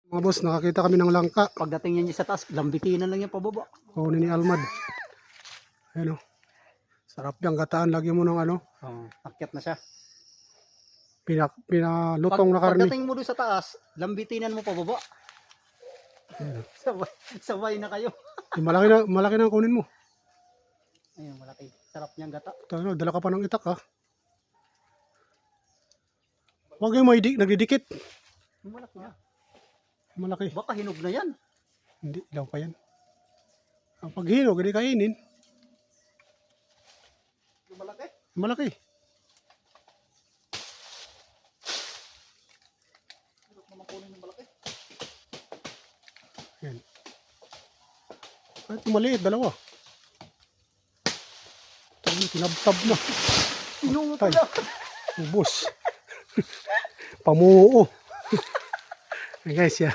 Mga boss, nakakita kami ng langka. Pagdating niya sa taas, lambitinan lang yan pababa. Kunin ni Almad. Ayan o. Sarap yung gataan. Lagyan mo ng ano. Akyat na siya. Pinalutong na karni. Pagdating mo doon sa taas, lambitinan mo pababa. Ayan. Sabay na kayo. Malaki na ang kunin mo. Ayun, malaki. Sarap niyang gata. Tano, dala ka pa ng itak ha. Huwag yung nagdidikit. Malaki na. Malaki. Baka hinog na yan. Hindi, ilaw pa yan. Ang paghinog, hindi kainin. Malaki. Malaki. Hirap naman kunin yung malaki. Ayan. Kahit maliit, dalawa. Ito, tinabtab na. Inungo Tay. pala. Ubos. Pamuo. Guys, yeah.